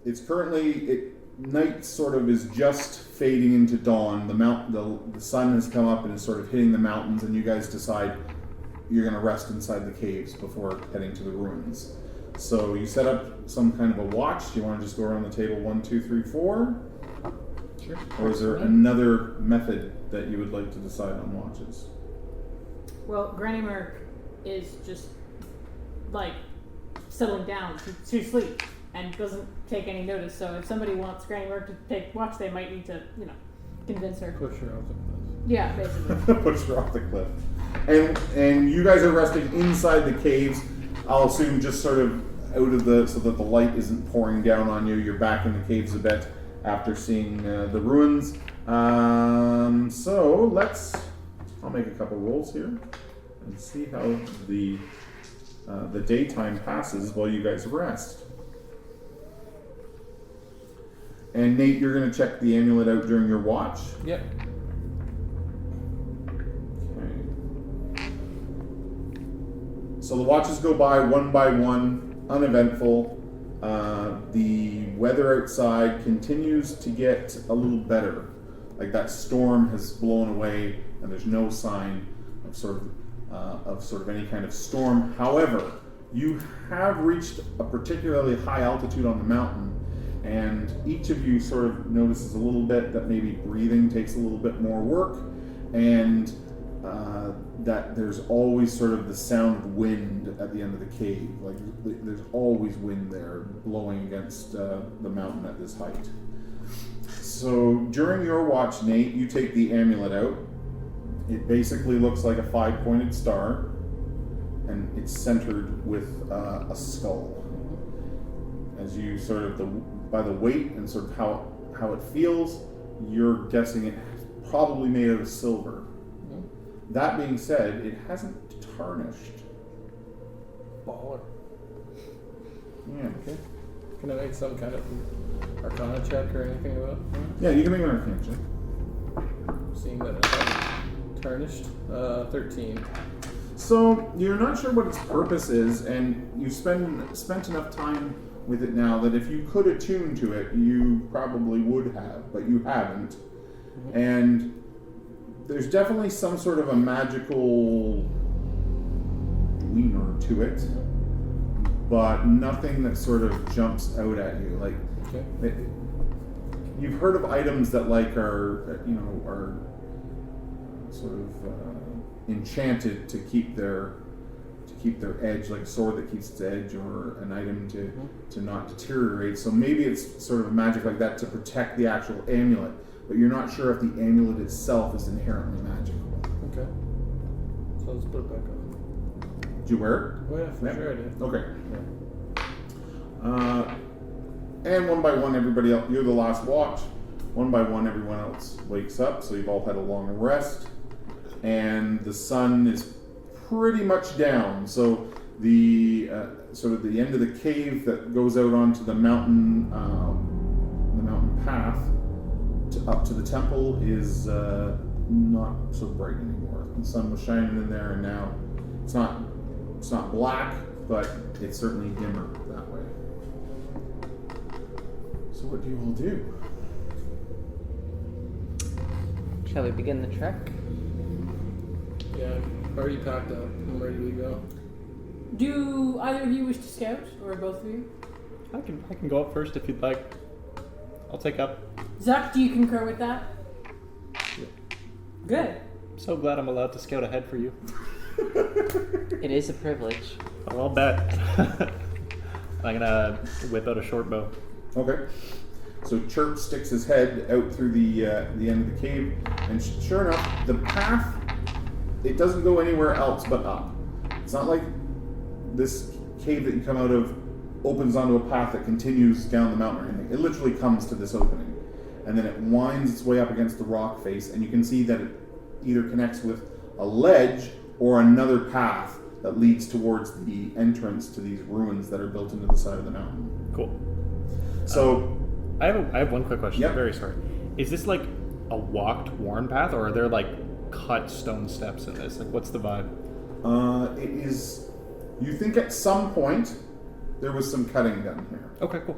it's currently night sort of is just fading into dawn. The sun has come up and is sort of hitting the mountains, and you guys decide you're going to rest inside the caves before heading to the ruins. So you set up some kind of a watch. Do you want to just go around the table 1, 2, 3, 4? Sure. Or is there another method that you would like to decide on watches? Well, Granny Murk is just like settling down to sleep and doesn't take any notice. So if somebody wants Granny Murk to take watch, they might need to, convince her. Push her off the cliff. Yeah, basically. Push her off the cliff. And you guys are resting inside the caves. I'll assume just sort of out of so that the light isn't pouring down on you. You're back in the caves a bit after seeing the ruins. So I'll make a couple rolls here and see how the daytime passes while you guys rest. And Nate, you're going to check the amulet out during your watch. Yep. Okay. So the watches go by one, uneventful. The weather outside continues to get a little better. Like that storm has blown away, and there's no sign of sort of any kind of storm. However, you have reached a particularly high altitude on the mountain, and each of you sort of notices a little bit that maybe breathing takes a little bit more work, and that there's always sort of the sound of wind at the end of the cave. Like there's always wind there blowing against the mountain at this height. So during your watch, Nate, you take the amulet out. It basically looks like a 5-pointed star, and it's centered with a skull. As you sort of, by the weight and sort of how it feels, you're guessing it's probably made out of silver. Mm-hmm. That being said, it hasn't tarnished. Baller. Yeah. Okay. Can I make some kind of Arcana check or anything about it? Yeah, you can make an Arcana check. Seeing that it hasn't tarnished. 13. So you're not sure what its purpose is, and you've spent enough time with it now that if you could attune to it, you probably would have, but you haven't. Mm-hmm. And there's definitely some sort of a magical demeanor to it, but nothing that sort of jumps out at you. Like, okay. You've heard of items that are sort of enchanted to keep their edge, like a sword that keeps its edge, or an item to not deteriorate. So maybe it's sort of a magic like that to protect the actual amulet, but you're not sure if the amulet itself is inherently magical. Okay. So let's put it back on. Did you wear it? Oh yeah, for sure I did. Okay. Yeah. And one by one, everybody else, you're the last watch. One by one, everyone else wakes up, so you've all had a long rest. And the sun is pretty much down. So the sort of the end of the cave that goes out onto the mountain path up to the temple is not so bright anymore. The sun was shining in there, and now it's not black, but it's certainly dimmer that way. So what do you all do? Shall we begin the trek? Yeah, I'm already packed up. I'm ready to go. Do either of you wish to scout, or both of you? I can go up first if you'd like. I'll take up. Zuck, do you concur with that? Yeah. Good. I'm so glad I'm allowed to scout ahead for you. It is a privilege. Oh, I'll bet. I'm gonna whip out a short bow. Okay. So Chirp sticks his head out through the end of the cave, and sure enough, the path, it doesn't go anywhere else but up. It's not like this cave that you come out of opens onto a path that continues down the mountain or anything. It literally comes to this opening, and then it winds its way up against the rock face, and you can see that it either connects with a ledge or another path that leads towards the entrance to these ruins that are built into the side of the mountain. Cool. So I have one quick question. Yep. Very sorry. Is this like a walked, worn path, or are there like cut stone steps in this? Like, what's the vibe? It is. You think at some point there was some cutting done here. Okay, cool.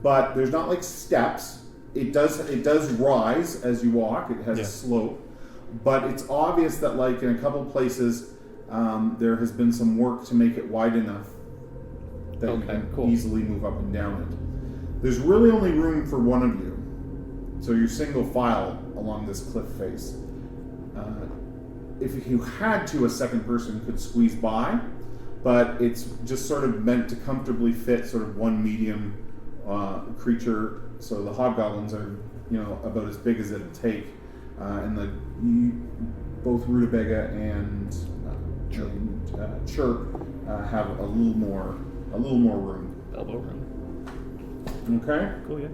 but there's not like steps. It does rise as you walk. It has a slope, but it's obvious that like in a couple places there has been some work to make it wide enough that you can easily move up and down it. There's really only room for one of you, so you're single file along this cliff face. If you had to, a second person could squeeze by, but it's just sort of meant to comfortably fit sort of one medium creature. So the hobgoblins are, about as big as it'll take, and both Rutabaga and Chirp have a little more room. Elbow room. Okay. Cool. Yeah.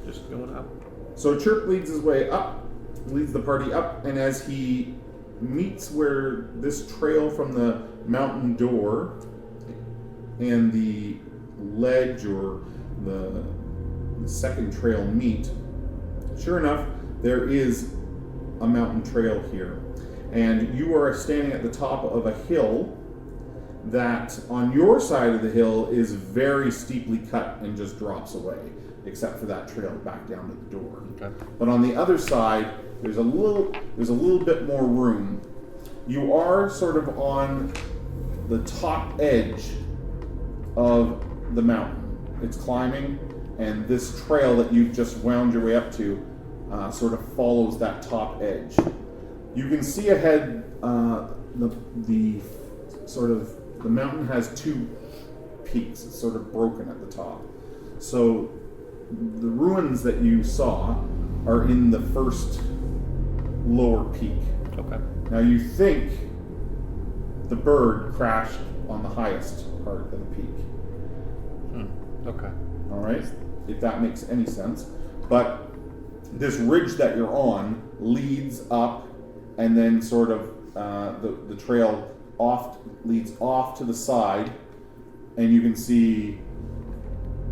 Just going up. So Chirp leads the party up, and as he meets where this trail from the mountain door and the ledge or the second trail meet, sure enough, there is a mountain trail here. And you are standing at the top of a hill that on your side of the hill is very steeply cut and just drops away, except for that trail back down to the door. Okay. But on the other side, there's a little bit more room. You are sort of on the top edge of the mountain. It's climbing, and this trail that you've just wound your way up to sort of follows that top edge. You can see ahead the mountain has two peaks. It's sort of broken at the top. So the ruins that you saw are in the first lower peak. Okay. Now you think the bird crashed on the highest part of the peak. Okay. All right, if that makes any sense. But this ridge that you're on leads up, and then sort of the trail leads off to the side, and you can see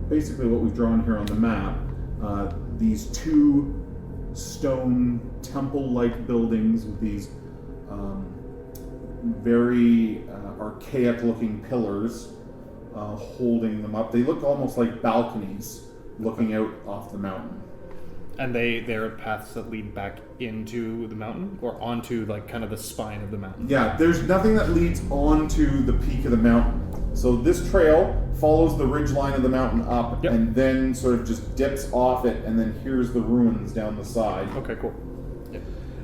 basically what we've drawn here on the map. These two stone temple-like buildings with these very archaic-looking pillars holding them up. They look almost like balconies looking out off the mountain. And there are paths that lead back into the mountain or onto like kind of the spine of the mountain. Yeah, there's nothing that leads onto the peak of the mountain. So this trail follows the ridge line of the mountain up, and then sort of just dips off it, and then here's the ruins down the side. Okay, cool. Yep.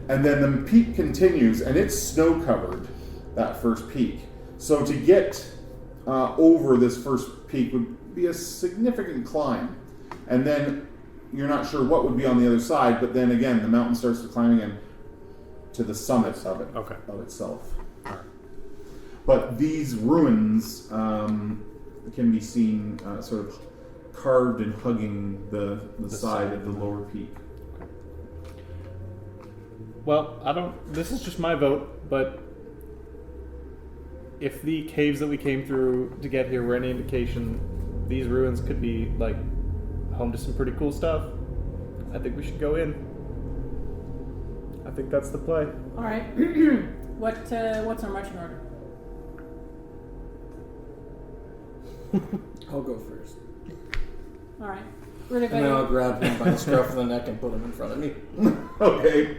And then the peak continues, and it's snow covered, that first peak. So to get over this first peak would be a significant climb. And then you're not sure what would be on the other side, but then again, the mountain starts to climb again to the summit of it, of itself. All right. But these ruins can be seen sort of carved and hugging the side of the lower peak. Well, this is just my vote, but if the caves that we came through to get here were any indication, these ruins could be like home to some pretty cool stuff. I think we should go in. I think that's the play. All right. What's our marching order? I'll go first. All right. And then I'll grab him by the scruff of the neck and put him in front of me. Okay.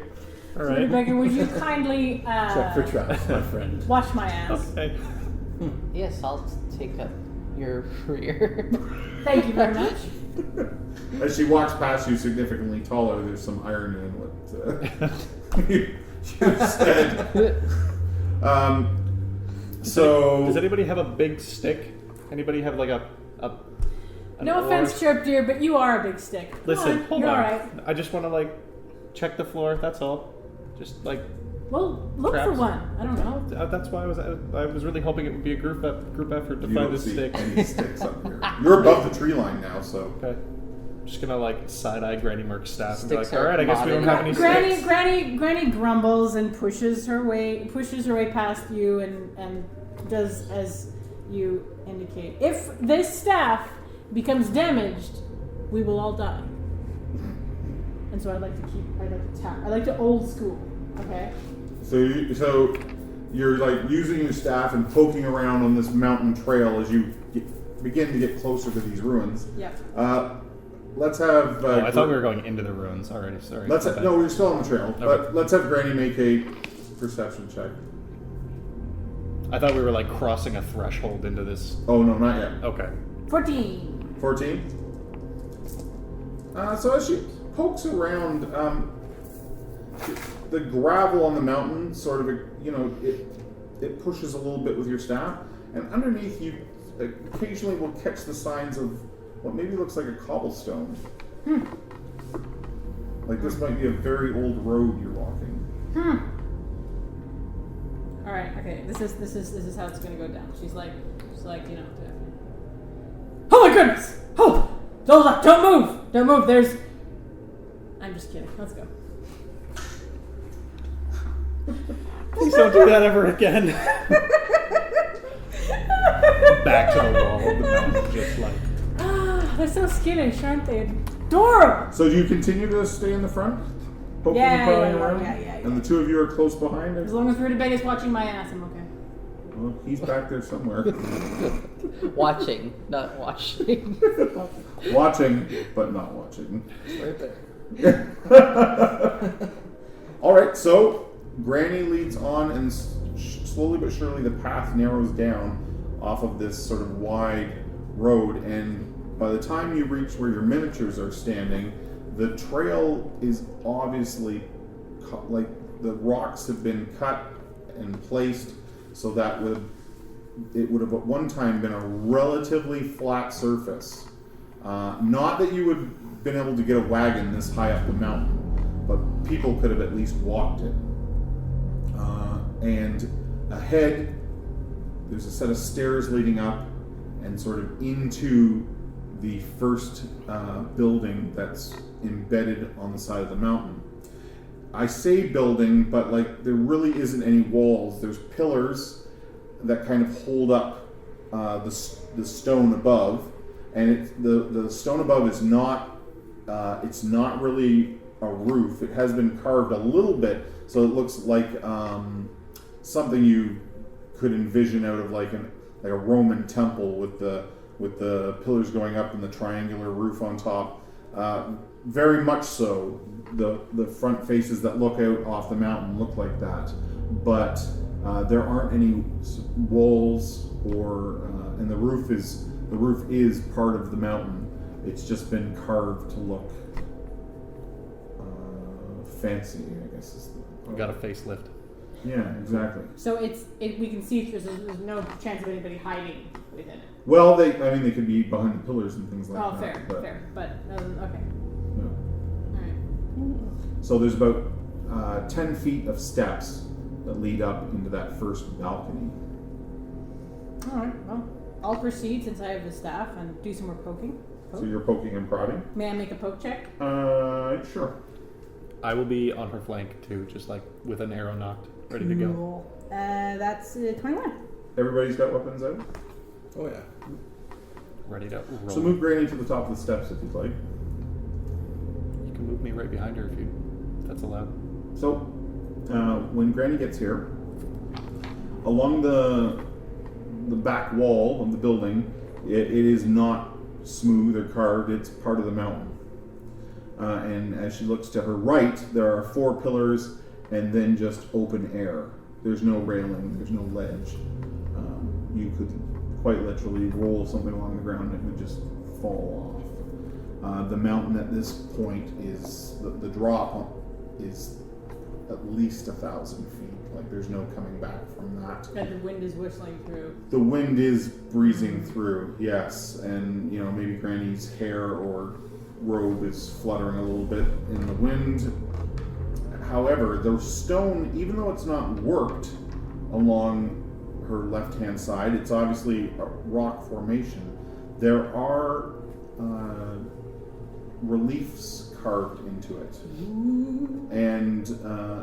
All right. Rebecca, would you kindly Check for traps, my friend. wash my ass? Okay. Yes, I'll take up your rear. Thank you very much. As she walks past you, significantly taller, there's some irony in what you said. Does anybody have a big stick? Anybody have like an No offense, oar? Chirp dear, but you are a big stick. Come Listen, on, hold you're on. all right. I just want to like check the floor. That's all. Just like Well, look for traps. one. I don't know. That's why I was really hoping it would be a group effort to You find don't this see stick. any sticks up here. You're above the tree line now, so. Okay. I'm just gonna like side eye Granny Murk's staff and be Sticks like, are all right, I guess we don't have any sticks. Granny grumbles and pushes her way past you and does as you indicate. If this staff becomes damaged, we will all die. And so I like to old school. Okay. So you're like using your staff and poking around on this mountain trail as you begin to get closer to these ruins. Yep. let's have. I thought we were going into the ruins already. Sorry. No, we're still on the trail. Okay. But let's have Granny make a perception check. I thought we were like crossing a threshold into this. Oh no, not yet. Okay. 14. 14. So as she pokes around, the gravel on the mountain sort of, it pushes a little bit with your staff, and underneath you occasionally will catch the signs of what maybe looks like a cobblestone. Like this might be a very old road you're walking. All right. Okay. This is how it's gonna go down. She's like, oh my goodness! Oh, Zhulzuk, don't move! Don't move. There's. I'm just kidding. Let's go. Please don't do that ever again. Back to the wall of the mountain, just like. They're so skittish, aren't they? Adorable. So do you continue to stay in the front? Poking Yeah, and prying yeah, around? yeah. And the two of you are close behind her? As long as Rutabaga is watching my ass, I'm okay. Well, he's back there somewhere. Watching, not watching. Watching, but not watching. Right there. Alright, so Granny leads on, and slowly but surely the path narrows down off of this sort of wide road, and by the time you reach where your miniatures are standing, the trail is obviously like the rocks have been cut and placed so that it would have at one time been a relatively flat surface. Not that you would have been able to get a wagon this high up the mountain, but people could have at least walked it. And ahead, there's a set of stairs leading up and sort of into the first building that's embedded on the side of the mountain. I say building, but like there really isn't any walls. There's pillars that kind of hold up the stone above, and the stone above is not it's not really a roof. It has been carved a little bit, so it looks like something you could envision out of like a Roman temple with the pillars going up and the triangular roof on top. Very much so. The front faces that look out off the mountain look like that, but there aren't any walls and the roof is part of the mountain. It's just been carved to look fancy, I guess. We got a facelift. Yeah, exactly. So we can see there's no chance of anybody hiding within it. Well, they could be behind the pillars and things like that. Fair. But okay. No. All right. So there's about 10 feet of steps that lead up into that first balcony. All right. Well, I'll proceed since I have the staff and do some more poking. So you're poking and prodding? May I make a poke check? Sure. I will be on her flank too, just like with an arrow knocked, ready to go. Cool. That's 21. Everybody's got weapons out? Oh yeah. Ready to roll. So move Granny to the top of the steps if you'd like. You can move me right behind her if that's allowed. So, when Granny gets here, along the back wall of the building, it is not smooth or carved. It's part of the mountain. And as she looks to her right, there are 4 pillars and then just open air. There's no railing. There's no ledge. You could quite literally roll something along the ground and it would just fall off. The mountain at this point is the drop is at least 1,000 feet. Like there's no coming back from that. And the wind is whistling through. The wind is breezing through, yes, and maybe Granny's hair or robe is fluttering a little bit in the wind. However, the stone, even though it's not worked along her left-hand side, it's obviously a rock formation. There are reliefs carved into it. And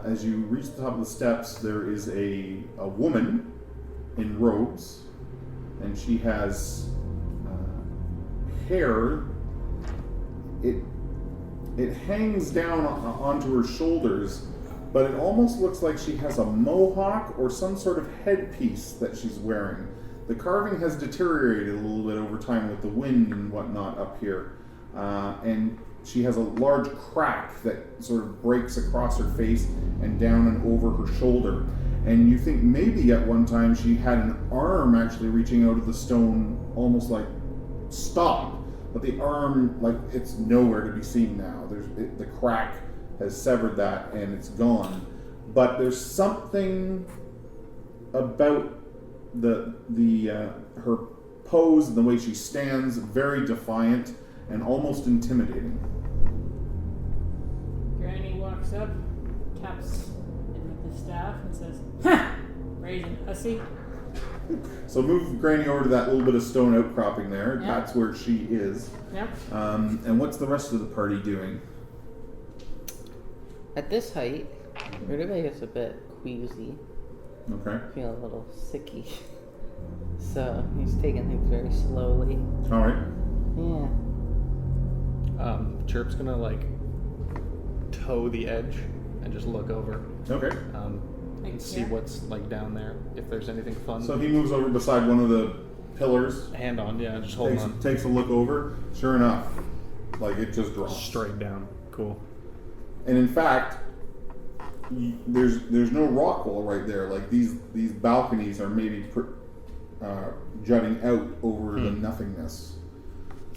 as you reach the top of the steps, there is a woman in robes, and she has hair. It hangs down onto her shoulders, but it almost looks like she has a mohawk or some sort of headpiece that she's wearing. The carving has deteriorated a little bit over time with the wind and whatnot up here. and she has a large crack that sort of breaks across her face and down and over her shoulder. And you think maybe at one time she had an arm actually reaching out of the stone, almost like stop. But the arm, like, it's nowhere to be seen now. The crack has severed that and it's gone. But there's something about her pose and the way she stands, very defiant and almost intimidating. Granny walks up, taps it with the staff, and says, "Ha! Brazen hussy." So move Granny over to that little bit of stone outcropping there. Yep. That's where she is. Yep. And what's the rest of the party doing? At this height, Rutabaga's a bit queasy. Okay. Feel a little sicky. So he's taking things very slowly. All right. Yeah. Chirp's gonna like toe the edge and just look over Okay. and see here? what's like down there. If there's anything fun. So he moves over beside one of the pillars. Hand on, yeah, just hold on. Takes a look over. Sure enough, like it just drops. Straight down. Cool. And in fact, there's no rock wall right there. Like these balconies are maybe jutting out over the nothingness.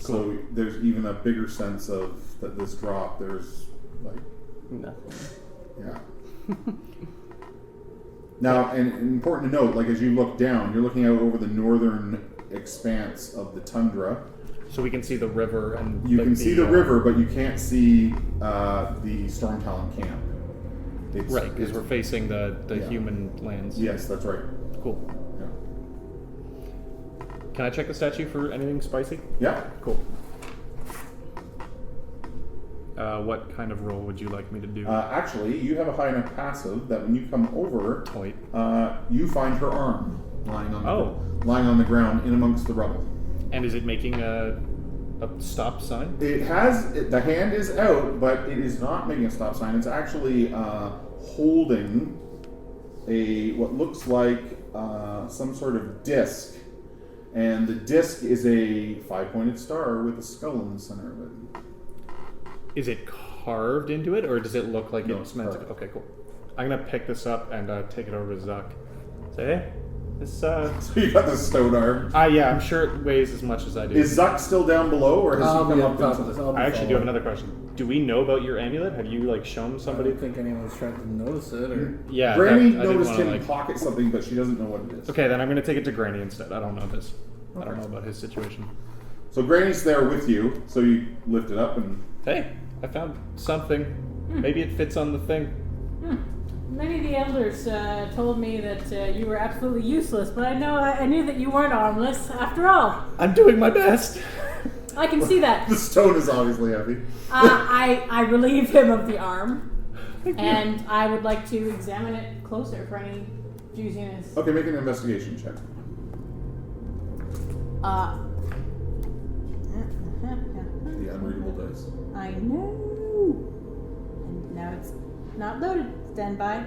So there's even a bigger sense of that this drop. There's like Nothing. yeah. Now, and important to note, like as you look down, you're looking out over the northern expanse of the tundra. So we can see the river and You like, can see the river, but you can't see the Stormtalon camp. It's, right, because we're facing the Yeah. human lands. Yes, that's right. Cool. Yeah. Can I check the statue for anything spicy? Yeah. Cool. What kind of roll would you like me to do? Actually, you have a high enough passive that when you come over, Toit. you find her arm lying on Oh. the ground in amongst the rubble. And is it making a stop sign? It has the hand is out, but it is not making a stop sign. It's actually holding what looks like some sort of disc, and the disc is a 5-pointed star with a skull in the center of it. Is it carved into it, or does it look like No, it's meant to? carved. Okay, cool. I'm gonna pick this up and take it over to Zuck. Say, hey, this. So you got the stone arm. Yeah, I'm sure it weighs as much as I do. Is Zuck still down below, or has I'll he be come on up? top of into- this. I'll be I actually do have following. another question. Do we know about your amulet? Have you like shown I somebody? don't think anyone's trying to notice it, or Yeah. Granny I didn't noticed wanna, him like- pocket something, but she doesn't know what it is. Okay, then I'm gonna take it to Granny instead. I don't know this. I don't Okay. know about his situation. So Granny's there with you, so you lift it up and Hey, I found something. Maybe it fits on the thing. Many of the elders told me that you were absolutely useless, but I knew that you weren't armless after all. I'm doing my best. I can see that. the stone is obviously heavy. I relieve him of the arm, and I would like to examine it closer for any juiciness. Okay, make an investigation check. The unreadable dice. I know. And now it's not loaded. Stand by.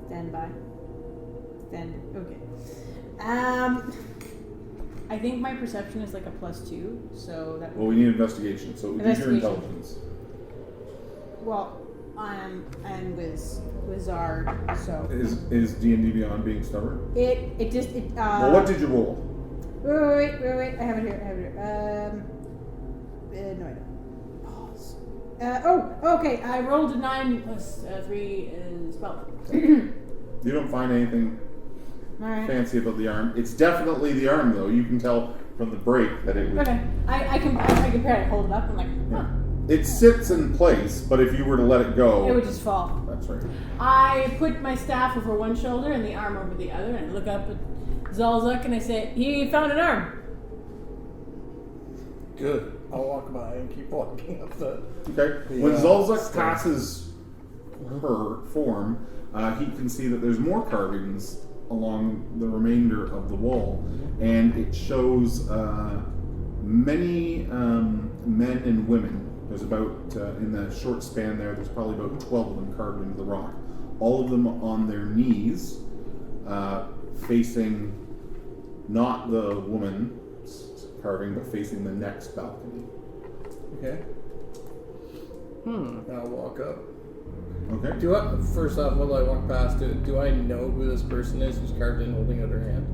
Stand by. Stand. Okay. I think my perception is like a +2, so that. Well, we need investigation, so use your Investigation. intelligence. Well, I'm wizard, so Is D&D Beyond being stubborn? it just. Well, what did you roll? Wait! I have it here. No, I don't. Pause. Okay. I rolled a 9 plus 3 is 12. You don't find anything All right. fancy about the arm. It's definitely the arm, though. You can tell from the break that it would. Okay. I compare it. Hold it up. I'm like, huh. It sits in place, but if you were to let it go, It would just fall. that's right. I put my staff over one shoulder and the arm over the other, and I look up at Zhulzuk and I say, "He found an arm." good. I'll walk by and keep walking up the. Okay. When Zhulzuk stairs. passes her form, he can see that there's more carvings along the remainder of the wall, and it shows many men and women. There's about, in the short span there's probably about 12 of them carved into the rock. All of them on their knees, facing not the woman's carving, but facing the next balcony. Okay. Hmm. I'll walk up. Okay. First off, while I walk past it, do I know who this person is who's carved in holding out her hand?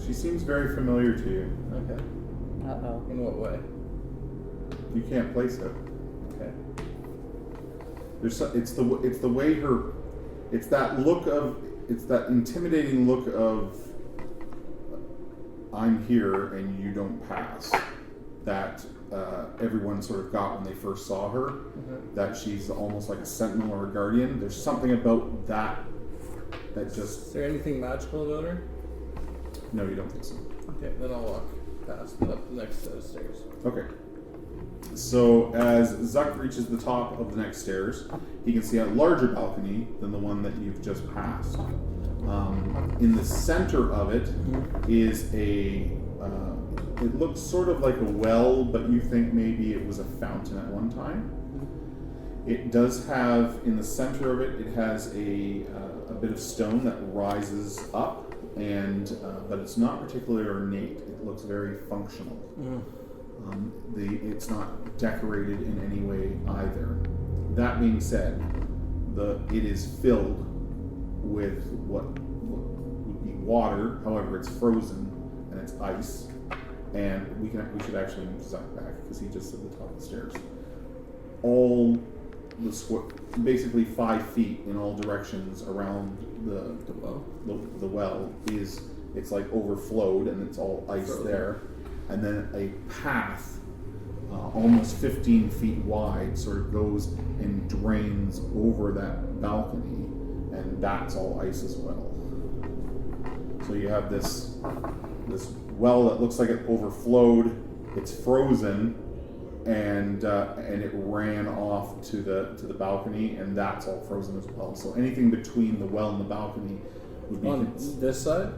She seems very familiar to you. Okay. Uh-oh. In what way? You can't place it. Okay. It's the way it's that intimidating look of I'm here and you don't pass that everyone sort of got when they first saw her. Mm-hmm. That she's almost like a sentinel or a guardian. There's something about that just. Is there anything magical about her? No, you don't think so. Okay, then I'll walk past and up the next set of stairs. Okay. So as Zuck reaches the top of the next stairs, he can see a larger balcony than the one that you've just passed. In the center of it is it looks sort of like a well, but you think maybe it was a fountain at one time. It does have, in the center of it, it has a bit of stone that rises up, but it's not particularly ornate. It looks very functional. It's not decorated in any way either. That being said, it is filled with what would be water. However, it's frozen and it's ice. And we should actually move Zuck back because he just at the top of the stairs. All basically 5 feet in all directions around the well it's like overflowed and it's all ice frozen there. And then a path almost 15 feet wide sort of goes and drains over that balcony, and that's all ice as well. So you have this well that looks like it overflowed, it's frozen, and it ran off to the balcony, and that's all frozen as well. So anything between the well and the balcony would be on this side?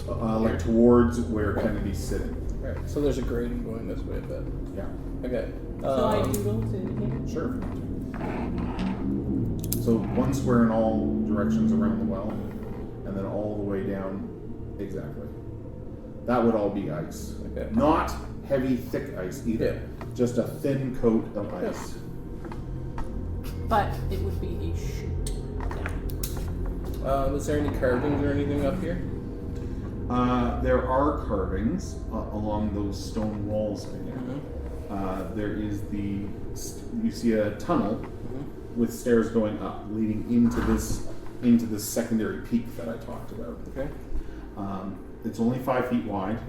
like towards where Kennedy's sitting. Right. So there's a grating going this way a bit. Yeah. Okay. So I doodle to indicate. Sure. So 1 square in all directions around the well, and then all the way down exactly. That would all be ice. Okay. Not heavy, thick ice either. Yeah. Just a thin coat of ice. But it would be a shoot. Is there any carvings or anything up here? There are carvings along those stone walls again. There is you see a tunnel with stairs going up, leading into this secondary peak that I talked about. Okay. It's only 5 feet wide,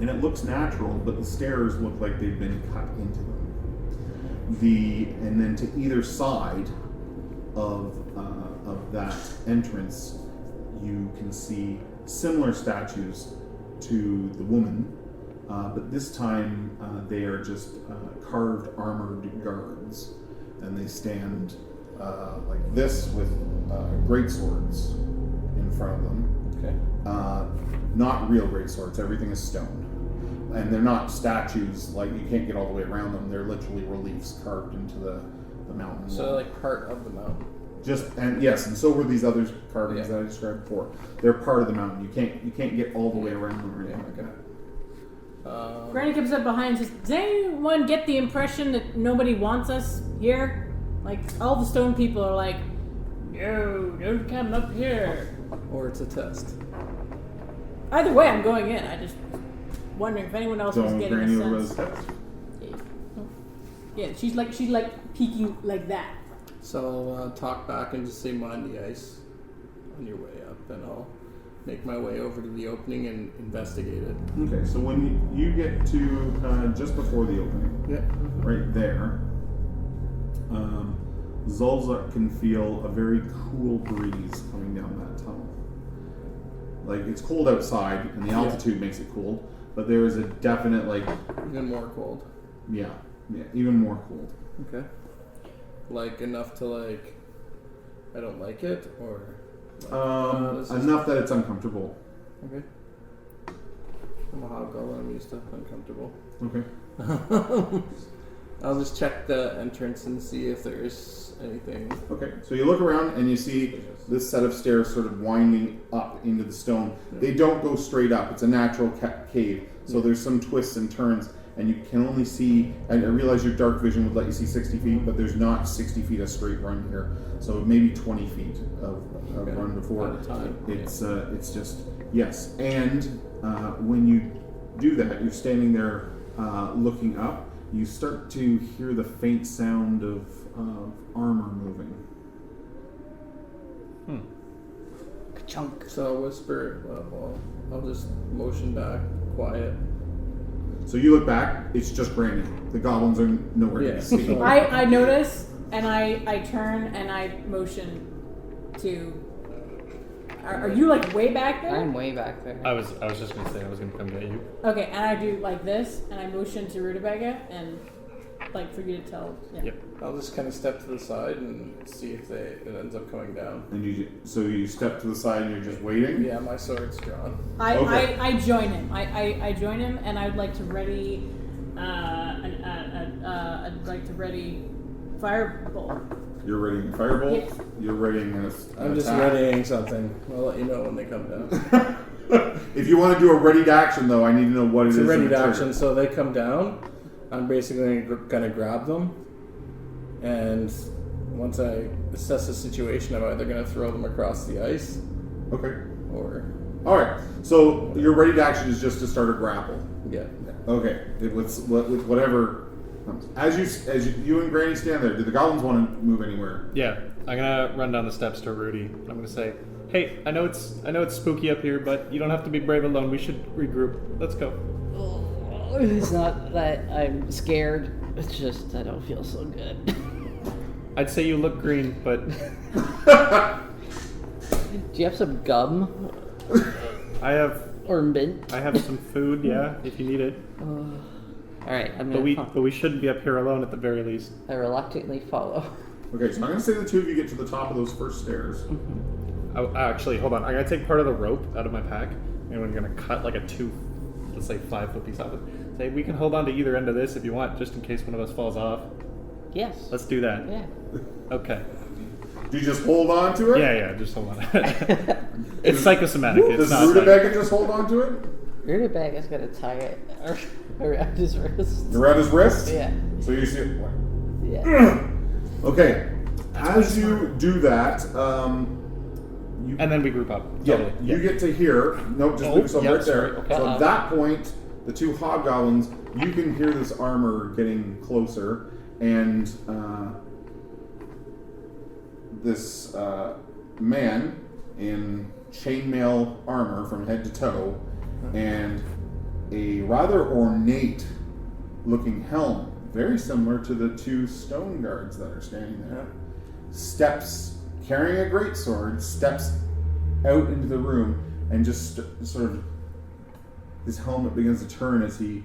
and it looks natural, but the stairs look like they've been cut into them. And then to either side of that entrance, you can see similar statues to the woman, but this time they are just carved armored guards, and they stand like this with great swords in front of them. Okay. Not real great swords, everything is stone. And they're not statues, like you can't get all the way around them, they're literally reliefs carved into the mountain So wall. like part of the mountain. And so were these other carvings that I described before. They're part of the mountain. You can't get all the way around them or anything like that. Granny comes up behind and says, "Does anyone get the impression that nobody wants us here? Like, all the stone people are like, no, don't come up here." Or it's a test. Either way, I'm going in. I just wondering if anyone else was Don't getting Granny a over sense. those steps. Yeah, she's like peeking like that. So I'll talk back and just say mind the ice on your way up, and I'll make my way over to the opening and investigate it. Okay, so when you get to just before the opening, Yeah. right there, Zhulzuk can feel a very cool breeze coming down that tunnel. Like, it's cold outside, and the altitude makes it cold, but there is a definite, like... Even more cold. Yeah, even more cold. Okay. Like enough to like, I don't like it, or like, this is- Enough that it's uncomfortable. Okay. I'm a hobgoblin. I'm used to uncomfortable. Okay. I'll just check the entrance and see if there's anything. Okay, so you look around and you see this set of stairs sort of winding up into the stone. They don't go straight up. It's a natural cave. So there's some twists and turns, and you can only see. And I realize your dark vision would let you see 60 feet, but there's not 60 feet of straight run here. So maybe 20 feet of run before. At a time. It's just yes. And when you do that, you're standing there looking up. You start to hear the faint sound of armor moving. Chunk. So I'll whisper. Well, I'll just motion back, quiet. So you look back. It's just Granny. The goblins are nowhere to be seen. I notice, and I turn and I motion to. Are you like way back there? I'm way back there. I was just gonna say I was gonna come get you. Okay, and I do like this, and I motion to Rutabaga, and like for you to tell. Yeah. Yep. I'll just kind of step to the side and see if it ends up coming down. And so you step to the side and you're just waiting. Yeah, my sword's drawn. I join him. I join him, and I'd like to ready. I'd like to ready firebolt. You're readying a firebolt. Yes. You're readying an I'm just attack. readying something. I'll let you know when they come down. If you want to do a ready to action, though, I need to know what it It's is. a ready in to the action, trigger. so they come down. I'm basically gonna grab them, and once I assess the situation, I'm either gonna throw them across the ice, Okay. or All right. So your ready to action is just to start a grapple. yeah. Okay. With whatever. As you and Granny stand there, do the goblins want to move anywhere? Yeah, I'm gonna run down the steps to Rudy. I'm gonna say, "Hey, I know it's spooky up here, but you don't have to be brave alone. We should regroup. Let's go." It's not that I'm scared. It's just I don't feel so good. I'd say you look green, but Do you have some gum I have or mint? some food. Yeah, if you need it. All right, I'm But gonna. we shouldn't be up here alone at the very least. I reluctantly follow. Okay. So I'm going to say the two of you get to the top of those first stairs. Oh, actually, hold on. I'm gonna take part of the rope out of my pack, and we're gonna cut like a 5-foot piece off it. Say we can hold on to either end of this if you want, just in case one of us falls off. Yes. Let's do that. Yeah. Okay. Do you just hold on to it? Yeah. Just hold on. It's psychosomatic. It's Does not. Rutabaga just hold on to it? Rutabaga is gonna tie it around his wrist. Around his wrist? Yeah. So you see it. Yeah. Okay. As you do that, you And then we group up. Yeah, Totally. you get to hear. Nope, just move yourself yeah, right there. sorry, okay. So at that point, the two hobgoblins, you can hear this armor getting closer, and this man in chainmail armor from head to toe, and a rather ornate-looking helm, very similar to the two stone guards that are standing there. Steps, carrying a greatsword, steps out into the room and just sort of his helmet begins to turn as he